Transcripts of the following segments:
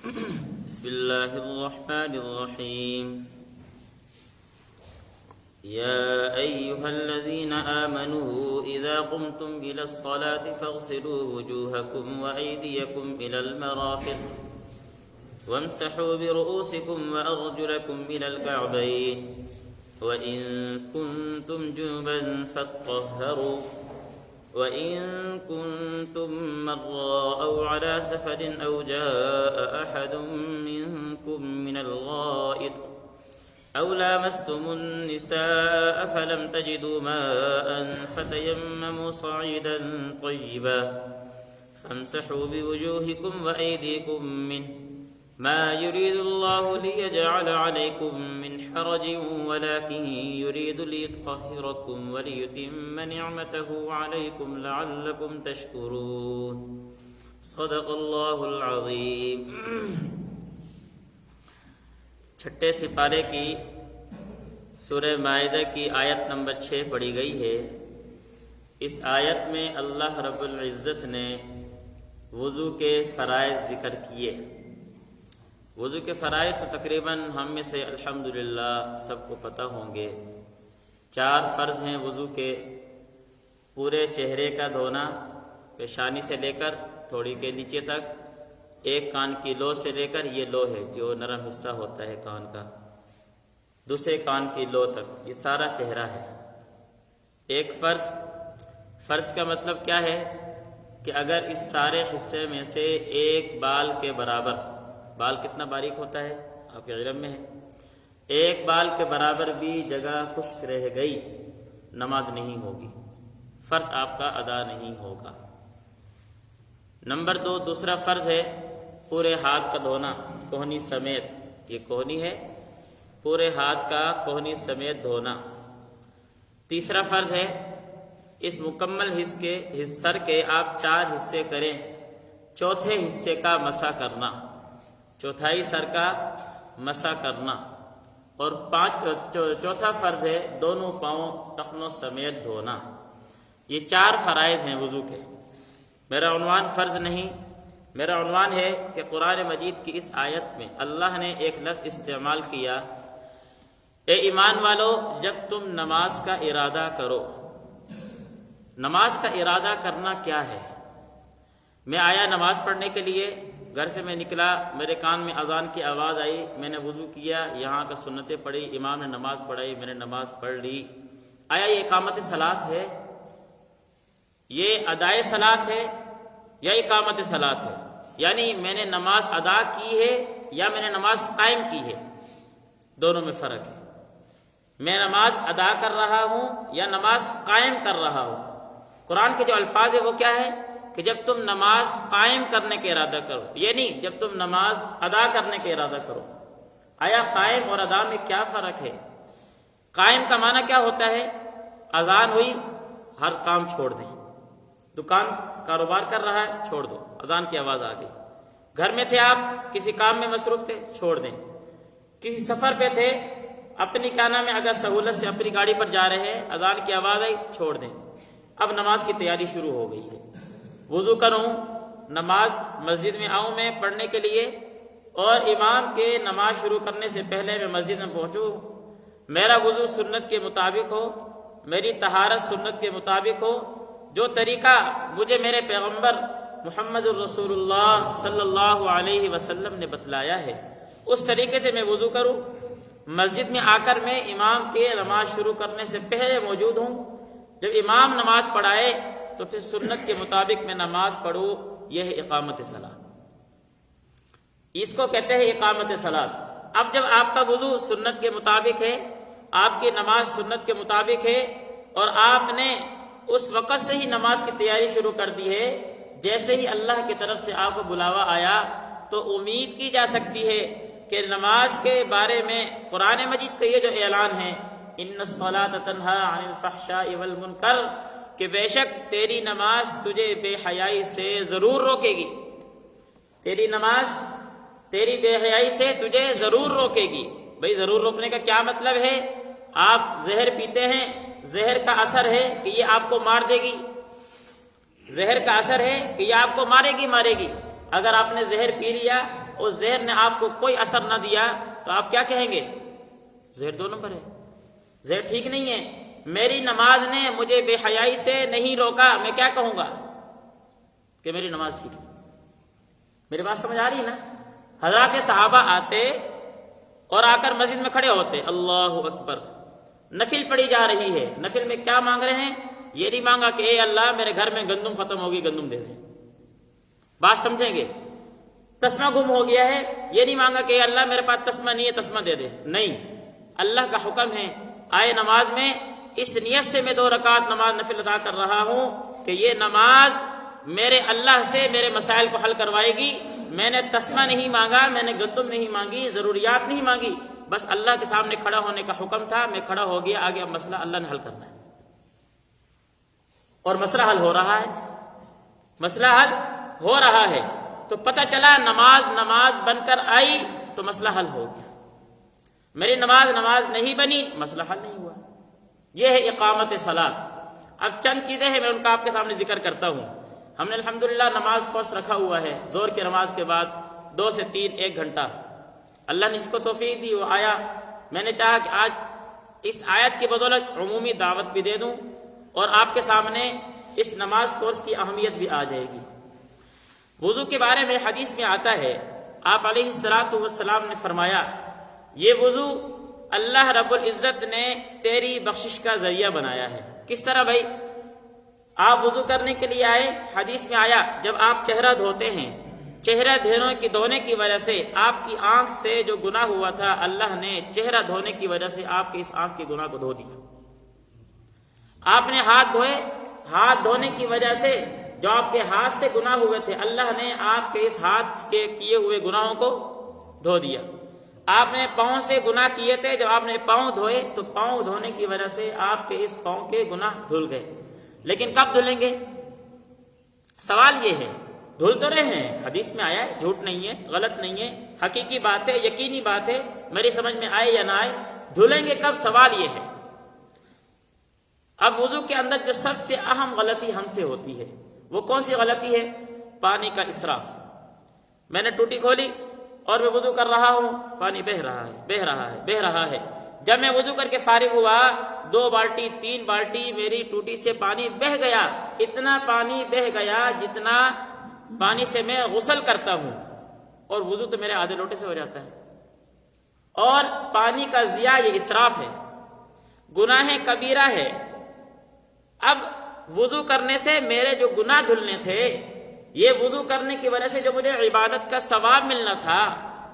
بسم الله الرحمن الرحيم يا أيها الذين آمنوا إذا قمتم إلى الصلاة فاغسلوا وجوهكم وأيديكم إلى المرافق وامسحوا برؤوسكم وأرجلكم إلى الكعبين وإن كنتم جنبا فاطهروا وإن كنتم مرضى أو على سفر أو جاء أحد منكم من الغائط أو لامستم النساء فلم تجدوا ماء فتيمموا صعيدا طيبا فامسحوا بوجوهكم وأيديكم منه ما يريد الله ليجعل عليكم من حرج ولكن يريد ليطهركم وليتم نعمته عليكم لعلكم تشكرون صدق اللہ العظیم۔ چھٹے سپارے کی سورہ مائدہ کی آیت نمبر 6 پڑھی گئی ہے۔ اس آیت میں اللہ رب العزت نے وضو کے فرائض ذکر کیے۔ وضو کے فرائض تو تقریباً ہم میں سے الحمدللہ سب کو پتہ ہوں گے۔ 4 فرض ہیں وضو کے: پورے چہرے کا دھونا، پیشانی سے لے کر تھوڑی کے نیچے تک، ایک کان کی لو سے لے کر، یہ لو ہے جو نرم حصہ ہوتا ہے کان کا، دوسرے کان کی لو تک، یہ سارا چہرہ ہے۔ ایک فرض کا مطلب کیا ہے کہ اگر اس سارے حصے میں سے ایک بال کے برابر، بال کتنا باریک ہوتا ہے آپ کے علم میں ہے، ایک بال کے برابر بھی جگہ خشک رہ گئی، نماز نہیں ہوگی، فرض آپ کا ادا نہیں ہوگا۔ نمبر 2، دوسرا فرض ہے پورے ہاتھ کا دھونا، کوہنی سمیت، یہ کوہنی ہے، پورے ہاتھ کا کوہنی سمیت دھونا۔ تیسرا فرض ہے اس مکمل سر کے آپ 4 حصے کریں، چوتھے حصے کا مسح کرنا، چوتھائی سر کا مسح کرنا۔ اور چوتھا فرض ہے دونوں پاؤں ٹخنوں سمیت دھونا۔ یہ 4 فرائض ہیں وضو کے۔ میرا عنوان فرض نہیں، میرا عنوان ہے کہ قرآن مجید کی اس آیت میں اللہ نے ایک لفظ استعمال کیا، اے ایمان والو جب تم نماز کا ارادہ کرو۔ نماز کا ارادہ کرنا کیا ہے؟ میں آیا نماز پڑھنے کے لیے، گھر سے میں نکلا، میرے کان میں اذان کی آواز آئی، میں نے وضو کیا، یہاں کا سنتیں پڑھی، امام نے نماز پڑھائی، میں نے نماز پڑھ لی۔ آیا یہ اقامت صلاۃ ہے؟ یہ ادائے صلاۃ ہے یا اقامت صلاۃ ہے؟ یعنی میں نے نماز ادا کی ہے یا میں نے نماز قائم کی ہے؟ دونوں میں فرق ہے۔ میں نماز ادا کر رہا ہوں یا نماز قائم کر رہا ہوں؟ قرآن کے جو الفاظ ہیں وہ کیا ہے کہ جب تم نماز قائم کرنے کے ارادہ کرو، یہ نہیں جب تم نماز ادا کرنے کے ارادہ کرو۔ آیا قائم اور ادا میں کیا فرق ہے؟ قائم کا معنی کیا ہوتا ہے؟ اذان ہوئی، ہر کام چھوڑ دیں، دکان کاروبار کر رہا ہے چھوڑ دو، اذان کی آواز آ گئی۔ گھر میں تھے آپ، کسی کام میں مصروف تھے، چھوڑ دیں۔ کسی سفر پہ تھے، اپنی کیا نام ہے اگر سہولت سے اپنی گاڑی پر جا رہے ہیں، اذان کی آواز آئی، چھوڑ دیں۔ اب نماز کی تیاری شروع ہو گئی ہے، وضو کروں، نماز مسجد میں آؤں میں پڑھنے کے لیے، اور امام کے نماز شروع کرنے سے پہلے میں مسجد میں پہنچوں، میرا وضو سنت کے مطابق ہو، میری طہارت سنت کے مطابق ہو، جو طریقہ مجھے میرے پیغمبر محمد الرسول اللہ صلی اللہ علیہ وسلم نے بتلایا ہے، اس طریقے سے میں وضو کروں، مسجد میں آ کر میں امام کے نماز شروع کرنے سے پہلے موجود ہوں، جب امام نماز پڑھائے تو پھر سنت کے مطابق میں نماز پڑھوں، یہ ہے اقامت صلاۃ، اس کو کہتے ہیں اقامت صلاۃ۔ اب جب آپ کا وضو سنت کے مطابق ہے، آپ کی نماز سنت کے مطابق ہے، اور آپ نے اس وقت سے ہی نماز کی تیاری شروع کر دی ہے، جیسے ہی اللہ کی طرف سے آپ کو بلاوا آیا تو امید کی جا سکتی ہے کہ نماز کے بارے میں قرآن مجید کا یہ جو اعلان ہے، ان الصلاۃ تنہی عن الفحشاء والمنکر، کہ بے شک تیری نماز تجھے بے حیائی سے ضرور روکے گی، تیری نماز تیری بے حیائی سے تجھے ضرور روکے گی۔ بھئی ضرور روکنے کا کیا مطلب ہے؟ آپ زہر پیتے ہیں، زہر کا اثر ہے کہ یہ آپ کو مار دے گی، زہر کا اثر ہے کہ یہ آپ کو مارے گی۔ اگر آپ نے زہر پی لیا اس زہر نے آپ کو کوئی اثر نہ دیا تو آپ کیا کہیں گے؟ زہر 2 نمبر ہے، زہر ٹھیک نہیں ہے۔ میری نماز نے مجھے بے حیائی سے نہیں روکا، میں کیا کہوں گا؟ کہ میری نماز ٹھیک ہے۔ میری بات سمجھ آ رہی ہے نا؟ حضرات صحابہ آتے اور آ کر مسجد میں کھڑے ہوتے، اللہ اکبر، نفل پڑھی جا رہی ہے، نفل میں کیا مانگ رہے ہیں؟ یہ نہیں مانگا کہ اے اللہ میرے گھر میں گندم ختم ہوگی، گندم دے دے، بات سمجھیں گے؟ تسمہ گم ہو گیا ہے، یہ نہیں مانگا کہ اے اللہ میرے پاس تسمہ نہیں ہے، تسمہ دے دے، نہیں، اللہ کا حکم ہے آئے نماز میں اس نیت سے میں 2 رکعت نماز نفل ادا کر رہا ہوں کہ یہ نماز میرے اللہ سے میرے مسائل کو حل کروائے گی۔ میں نے تسمہ نہیں مانگا، میں نے گندم نہیں مانگی، ضروریات نہیں مانگی، بس اللہ کے سامنے کھڑا ہونے کا حکم تھا، میں کھڑا ہو گیا، آگے اب مسئلہ اللہ نے حل کرنا ہے، اور مسئلہ حل ہو رہا ہے، مسئلہ حل ہو رہا ہے۔ تو پتہ چلا نماز بن کر آئی تو مسئلہ حل ہو گیا، میری نماز نہیں بنی، مسئلہ حل نہیں ہوا۔ یہ ہے اقامت صلاۃ۔ اب چند چیزیں ہیں، میں ان کا آپ کے سامنے ذکر کرتا ہوں۔ ہم نے الحمدللہ نماز کورس رکھا ہوا ہے، زور کی نماز کے بعد 2 سے 3 1 گھنٹہ، اللہ نے جس کو توفیق دی وہ آیا۔ میں نے چاہا کہ آج اس آیت کی بدولت عمومی دعوت بھی دے دوں اور آپ کے سامنے اس نماز کورس کی اہمیت بھی آ جائے گی۔ وضو کے بارے میں حدیث میں آتا ہے، آپ علیہ الصلاۃ والسلام نے فرمایا، یہ وضو اللہ رب العزت نے تیری بخشش کا ذریعہ بنایا ہے۔ کس طرح بھائی؟ آپ وضو کرنے کے لیے آئے، حدیث میں آیا جب آپ چہرہ دھوتے ہیں، چہرہ دھونے کی وجہ سے آپ کی آنکھ سے جو گناہ ہوا تھا، اللہ نے چہرہ دھونے کی وجہ سے آپ کے اس آنکھ کے گناہ کو دھو دیا۔ آپ نے ہاتھ دھوئے، ہاتھ دھونے کی وجہ سے جو آپ کے ہاتھ سے گناہ ہوئے تھے، اللہ نے آپ کے اس ہاتھ کے کیے ہوئے گناہوں کو دھو دیا۔ آپ نے پاؤں سے گناہ کیے تھے، جب آپ نے پاؤں دھوئے تو پاؤں دھونے کی وجہ سے آپ کے اس پاؤں کے گناہ دھل گئے۔ لیکن کب دھلیں گے؟ سوال یہ ہے، دھل تو رہے ہیں، حدیث میں آیا ہے، جھوٹ نہیں ہے، غلط نہیں ہے، حقیقی بات ہے، یقینی بات ہے، میری سمجھ میں آئے یا نہ آئے، دھلیں گے کب؟ سوال یہ ہے۔ اب وضو کے اندر جو سب سے اہم غلطی ہم سے ہوتی ہے وہ کون سی غلطی ہے؟ پانی کا اسراف۔ میں نے ٹوٹی کھولی اور میں وضو کر رہا ہوں، پانی بہہ رہا ہے۔ جب میں وضو کر کے فارغ ہوا، 2 بالٹی 3 بالٹی میری ٹوٹی سے پانی بہہ گیا، اتنا پانی بہہ گیا جتنا پانی سے میں غسل کرتا ہوں، اور وضو تو میرے آدھے لوٹے سے ہو جاتا ہے۔ اور پانی کا ضیاع، یہ اسراف ہے، گناہ کبیرہ ہے۔ اب وضو کرنے سے میرے جو گناہ دھلنے تھے، یہ وضو کرنے کی وجہ سے جو مجھے عبادت کا ثواب ملنا تھا،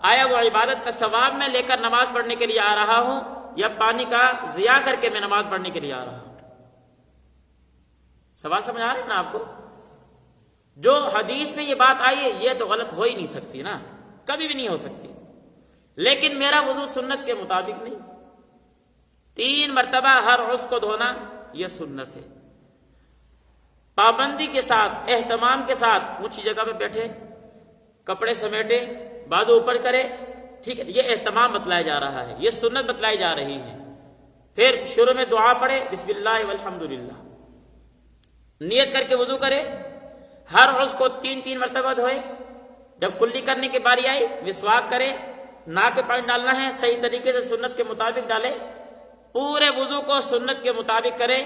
آیا وہ عبادت کا ثواب میں لے کر نماز پڑھنے کے لیے آ رہا ہوں یا پانی کا ضیاع کر کے میں نماز پڑھنے کے لیے آ رہا ہوں؟ سوال سمجھ آ رہا ہے نا آپ کو؟ جو حدیث میں یہ بات آئی ہے یہ تو غلط ہو ہی نہیں سکتی نا، کبھی بھی نہیں ہو سکتی۔ لیکن میرا وضو سنت کے مطابق نہیں، 3 مرتبہ ہر عضو کو دھونا یہ سنت ہے، پابندی کے ساتھ، اہتمام کے ساتھ، اونچی جگہ پہ بیٹھے، کپڑے سمیٹے، بازو اوپر کرے، ٹھیک ہے، یہ اہتمام بتلایا جا رہا ہے، یہ سنت بتلائی جا رہی ہے۔ پھر شروع میں دعا پڑھے، بسم اللہ والحمدللہ، نیت کر کے وضو کرے، ہر عضو کو 3 مرتبہ دھوئے، جب کلی کرنے کی باری آئی مسواک کرے، ناک پہ پانی ڈالنا ہے صحیح طریقے سے سنت کے مطابق ڈالے، پورے وضو کو سنت کے مطابق کرے۔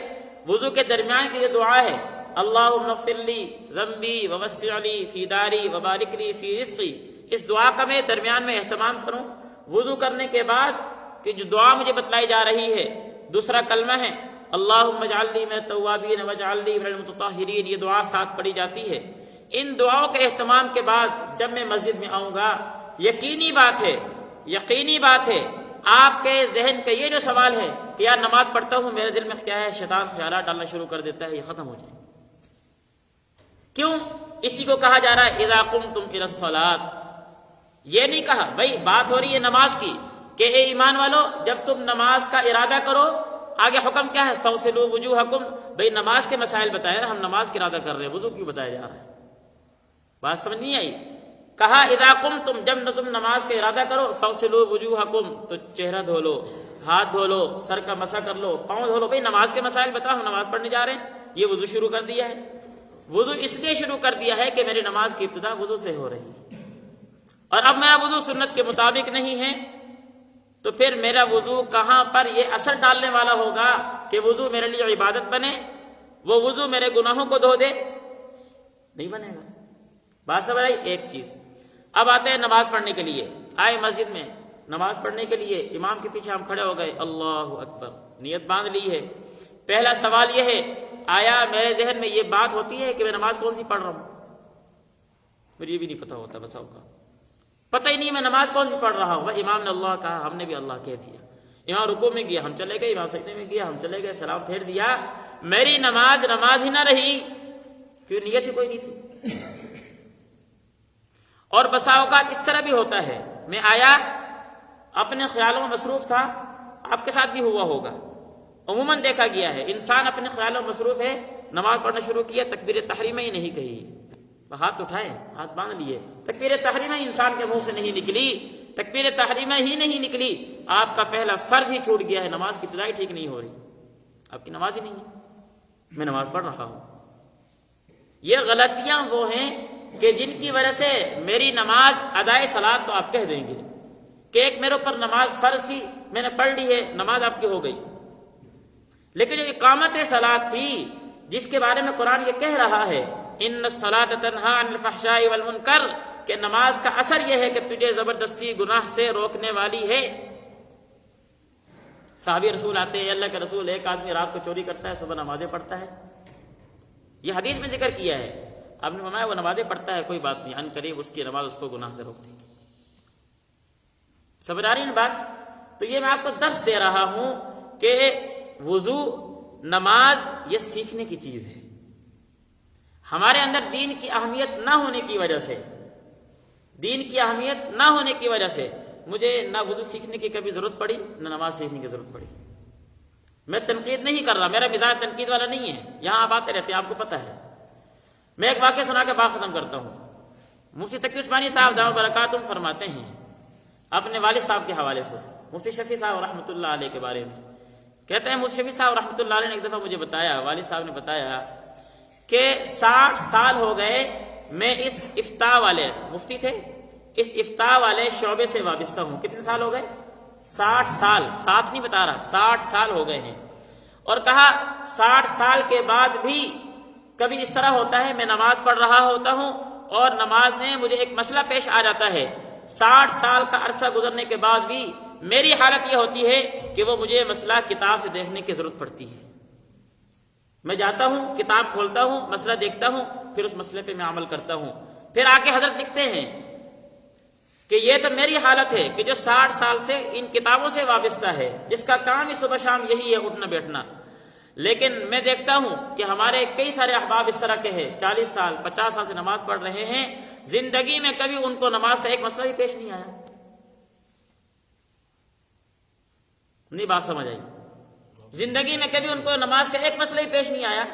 وضو کے درمیان کی یہ دعا ہے، اللہم اغفر لی ذنبی ووسع لی فی داری وبارک لی فی رزقی، اس دعا کا میں درمیان میں اہتمام کروں۔ وضو کرنے کے بعد کہ جو دعا مجھے بتلائی جا رہی ہے، دوسرا کلمہ ہے اللہم اجعلنی من التوابین واجعلنی من المتطہرین، یہ دعا ساتھ پڑھی جاتی ہے۔ ان دعاؤں کے اہتمام کے بعد جب میں مسجد میں آؤں گا، یقینی بات ہے آپ کے ذہن کا یہ جو سوال ہے کہ یار نماز پڑھتا ہوں، میرے دل میں کیا ہے، شیطان خیالات ڈالنا شروع کر دیتا ہے، یہ ختم ہو جائے۔ کیوں؟ اسی کو کہا جا رہا ہے اذا قمتم الی الصلاۃ۔ یہ نہیں کہا بھائی، بات ہو رہی ہے نماز کی کہ اے ایمان والو جب تم نماز کا ارادہ کرو، آگے حکم کیا ہے، فاغسلوا وجوہکم، بھائی نماز کے مسائل بتائے نا، ہم نماز کا ارادہ کر رہے ہیں، وضو کیوں بتایا جا رہا ہے؟ بات سمجھ نہیں آئی؟ کہا اذا قمتم، جب تم نماز کا ارادہ کرو، فاغسلوا وجوہکم، تو چہرہ دھو لو، ہاتھ دھو لو، سر کا مسح کر لو، پاؤں دھو لو، بھائی نماز کے مسائل بتاؤ، ہم نماز پڑھنے جا رہے ہیں۔ یہ وضو شروع کر دیا ہے، وضو اس لیے شروع کر دیا ہے کہ میری نماز کی ابتدا وضو سے ہو رہی ہے، اور اب میرا وضو سنت کے مطابق نہیں ہے تو پھر میرا وضو کہاں پر یہ اثر ڈالنے والا ہوگا کہ وضو میرے لیے عبادت بنے، وہ وضو میرے گناہوں کو دھو دے؟ نہیں بنے گا۔ بات سمجھ آئی؟ ایک چیز۔ اب آتے ہیں نماز پڑھنے کے لیے، آئے مسجد میں نماز پڑھنے کے لیے، امام کے پیچھے ہم کھڑے ہو گئے، اللہ اکبر، نیت باندھ لی ہے۔ پہلا سوال یہ ہے، آیا میرے ذہن میں یہ بات ہوتی ہے کہ میں نماز کون سی پڑھ رہا ہوں؟ مجھے یہ بھی نہیں پتا ہوتا، بس کا پتہ ہی نہیں میں نماز کون سی پڑھ رہا ہوں۔ امام نے اللہ کہا، ہم نے بھی اللہ کہہ دیا، امام رکوع میں گیا ہم چلے گئے، امام سجدے میں گیا ہم چلے گئے، سلام پھیر دیا، میری نماز نماز ہی نہ رہی، کیوں؟ نیت ہی کوئی نہیں تھی۔ اور بسا اوقات اس طرح بھی ہوتا ہے، میں آیا اپنے خیالوں میں مصروف تھا، آپ کے ساتھ بھی ہوا ہوگا، عموماً دیکھا گیا ہے، انسان اپنے خیالوں میں مصروف ہے، نماز پڑھنا شروع کیا، تکبیر تحریمہ ہی نہیں کہی، ہاتھ اٹھائے، ہاتھ باندھ لیے، تکبیر تحریمہ انسان کے منہ سے نہیں نکلی، تکبیر تحریمہ ہی نہیں نکلی، آپ کا پہلا فرض ہی چھوٹ گیا ہے، نماز کی ابتدا ٹھیک نہیں ہو رہی، آپ کی نماز ہی نہیں ہے، میں نماز پڑھ رہا ہوں۔ یہ غلطیاں وہ ہیں کہ جن کی وجہ سے میری نماز ادائے صلاۃ تو آپ کہہ دیں گے کہ ایک میرے اوپر نماز فرض تھی، میں نے پڑھ لی ہے، نماز آپ کی ہو گئی، لیکن جو اقامت صلاۃ تھی جس کے بارے میں قرآن یہ کہہ رہا ہے ان الصلاۃ تنہی عن الفحشاء والمنکر، کہ نماز کا اثر یہ ہے کہ تجھے زبردستی گناہ سے روکنے والی ہے۔ صحابی رسول آتے ہیں، اللہ کے رسول، ایک آدمی رات کو چوری کرتا ہے، صبح نمازیں پڑھتا ہے، یہ حدیث میں ذکر کیا ہے، آپ نے فرمایا وہ نمازیں پڑھتا ہے، کوئی بات نہیں، ان قریب اس کی نماز اس کو گناہ سے روک دے گی۔ سمجھ آ رہی ہے بات؟ تو یہ میں آپ کو درس دے رہا ہوں کہ وضو، نماز یہ سیکھنے کی چیز ہے۔ ہمارے اندر دین کی اہمیت نہ ہونے کی وجہ سے، دین کی اہمیت نہ ہونے کی وجہ سے مجھے نہ وضو سیکھنے کی کبھی ضرورت پڑی، نہ نماز سیکھنے کی ضرورت پڑی۔ میں تنقید نہیں کر رہا، میرا مزاج تنقید والا نہیں ہے، یہاں آپ آتے رہتے ہیں، آپ کو پتہ ہے۔ میں ایک واقعہ سنا کے بات ختم کرتا ہوں۔ مفتی تقی عثمانی صاحب دامت برکاتہم فرماتے ہیں اپنے والد صاحب کے حوالے سے، مفتی شفیع صاحب رحمۃ اللہ علیہ کے بارے میں، کہتے ہیں مفتی شفیع صاحب رحمۃ اللہ علیہ نے ایک دفعہ مجھے بتایا، والد صاحب نے بتایا کہ 60 سال ہو گئے میں اس افتاء والے، مفتی تھے، اس افتاء والے شعبے سے وابستہ ہوں۔ کتنے سال ہو گئے؟ 60 سال، 7 نہیں بتا رہا، 60 سال ہو گئے ہیں۔ اور کہا 60 سال کے بعد بھی کبھی اس طرح ہوتا ہے میں نماز پڑھ رہا ہوتا ہوں اور نماز میں مجھے ایک مسئلہ پیش آ جاتا ہے، 60 سال کا عرصہ گزرنے کے بعد بھی میری حالت یہ ہوتی ہے کہ وہ مجھے مسئلہ کتاب سے دیکھنے کی ضرورت پڑتی ہے، میں جاتا ہوں، کتاب کھولتا ہوں، مسئلہ دیکھتا ہوں، پھر اس مسئلے پہ میں عمل کرتا ہوں۔ پھر آ کے حضرت لکھتے ہیں کہ یہ تو میری حالت ہے کہ جو 60 سال سے ان کتابوں سے وابستہ ہے، جس کا کام ہی صبح شام یہی ہے، اٹھنا بیٹھنا، لیکن میں دیکھتا ہوں کہ ہمارے کئی سارے احباب اس طرح کے ہیں، 40 سال 50 سال سے نماز پڑھ رہے ہیں، زندگی میں کبھی ان کو نماز کا ایک مسئلہ بھی پیش نہیں آیا۔ نہیں بات سمجھ آئی؟ زندگی میں کبھی ان کو نماز کا ایک مسئلہ ہی پیش نہیں آیا۔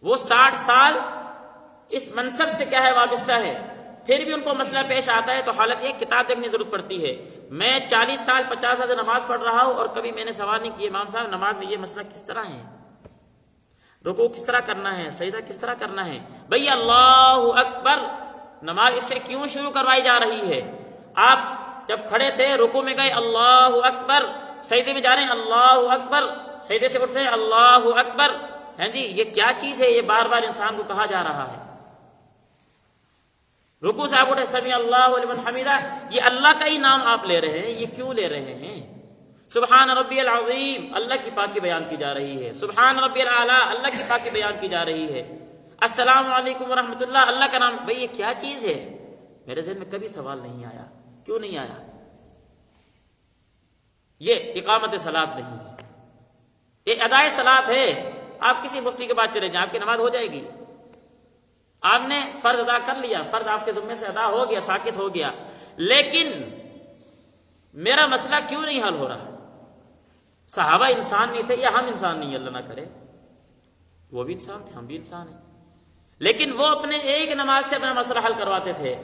وہ 60 سال اس منصب سے کیا ہے وابستہ ہے، پھر بھی ان کو مسئلہ پیش آتا ہے تو حالت یہ کتاب دیکھنے کی ضرورت پڑتی ہے۔ میں 40 سال 50 سال سے نماز پڑھ رہا ہوں اور کبھی میں نے سوال نہیں کیا امام صاحب نماز میں یہ مسئلہ کس طرح ہے، رکوع کس طرح کرنا ہے، سجدہ کس طرح کرنا ہے۔ بھئی اللہ اکبر، نماز اس سے کیوں شروع کروائی جا رہی ہے؟ آپ جب کھڑے تھے رکوع میں گئے اللہ اکبر، سجدے میں جا رہے ہیں اللہ اکبر، سجدے سے اٹھ رہے ہیں اللہ اکبر، ہیں جی یہ کیا چیز ہے؟ یہ بار بار انسان کو کہا جا رہا ہے۔ رکوع سے آپ اٹھے سمیع اللہ لمن حمیدہ، یہ اللہ کا ہی نام آپ لے رہے ہیں، یہ کیوں لے رہے ہیں؟ سبحان ربی العظیم، اللہ کی پاکی بیان کی جا رہی ہے، سبحان ربی الاعلی، اللہ کی پاکی بیان کی جا رہی ہے، السلام علیکم ورحمۃ اللہ، اللہ کا نام۔ بھئی یہ کیا چیز ہے؟ میرے ذہن میں کبھی سوال نہیں آیا، کیوں نہیں آیا؟ یہ اقامت صلاۃ نہیں ہے، یہ ادائے صلاۃ ہے۔ آپ کسی مفتی کے بعد چلے جائیں، آپ کی نماز ہو جائے گی، آپ نے فرض ادا کر لیا، فرض آپ کے ذمے سے ادا ہو گیا، ساقط ہو گیا، لیکن میرا مسئلہ کیوں نہیں حل ہو رہا؟ صحابہ انسان نہیں تھے یا ہم انسان نہیں، اللہ نہ کرے، وہ بھی انسان تھے، ہم بھی انسان ہیں، لیکن وہ اپنے ایک نماز سے اپنا مسئلہ حل کرواتے تھے۔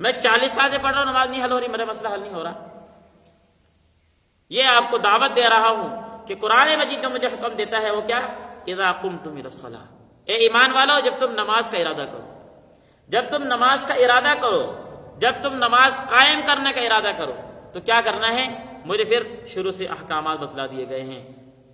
میں 40 سال سے پڑھ رہا ہوں، نماز نہیں حل ہو رہی، میرا مسئلہ حل نہیں ہو رہا۔ یہ آپ کو دعوت دے رہا ہوں کہ قرآن مجید جو مجھے حکم دیتا ہے وہ کیا؟ اذا قمتم الى الصلاۃ، اے ایمان والو جب تم نماز کا ارادہ کرو، جب تم نماز کا ارادہ کرو جب تم نماز قائم کرنے کا ارادہ کرو تو کیا کرنا ہے؟ مجھے پھر شروع سے احکامات بتلا دیے گئے ہیں.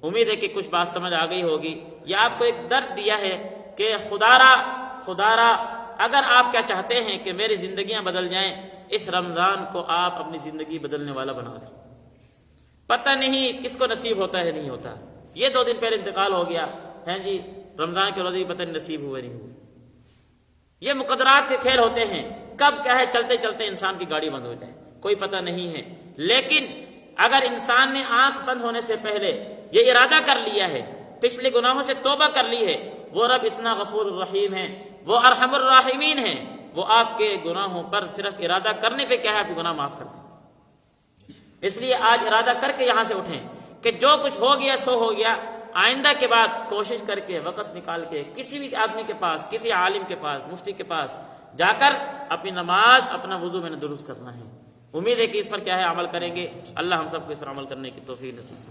امید ہے کہ کچھ بات سمجھ آ گئی ہوگی. یہ آپ کو ایک درد دیا ہے کہ خدارا اگر آپ کیا چاہتے ہیں کہ میری زندگیاں بدل جائیں، اس رمضان کو آپ اپنی زندگی بدلنے والا بنا دیں. پتہ نہیں کس کو نصیب ہوتا ہے نہیں ہوتا. یہ 2 دن پہلے انتقال ہو گیا ہے جی، رمضان کے روزے پتہ نہیں نصیب ہوئے نہیں ہوئے. یہ مقدرات کے کھیل ہوتے ہیں، کب کیا ہے چلتے چلتے انسان کی گاڑی بند ہو جائے کوئی پتہ نہیں ہے. لیکن اگر انسان نے آنکھ بند ہونے سے پہلے یہ ارادہ کر لیا ہے، پچھلے گناہوں سے توبہ کر لی ہے، وہ رب اتنا غفور الرحیم ہے، وہ ارحم الراحمین ہے، وہ آپ کے گناہوں پر صرف ارادہ کرنے پہ کیا ہے آپ کے گناہ معاف کر دیں. اس لیے آج ارادہ کر کے یہاں سے اٹھیں کہ جو کچھ ہو گیا سو ہو گیا. آئندہ کے بعد کوشش کر کے وقت نکال کے کسی بھی آدمی کے پاس، کسی عالم کے پاس، مفتی کے پاس جا کر اپنی نماز، اپنا وضو میں نے درست کرنا ہے. امید ہے کہ اس پر کیا ہے عمل کریں گے. اللہ ہم سب کو اس پر عمل کرنے کی توفیق نصیب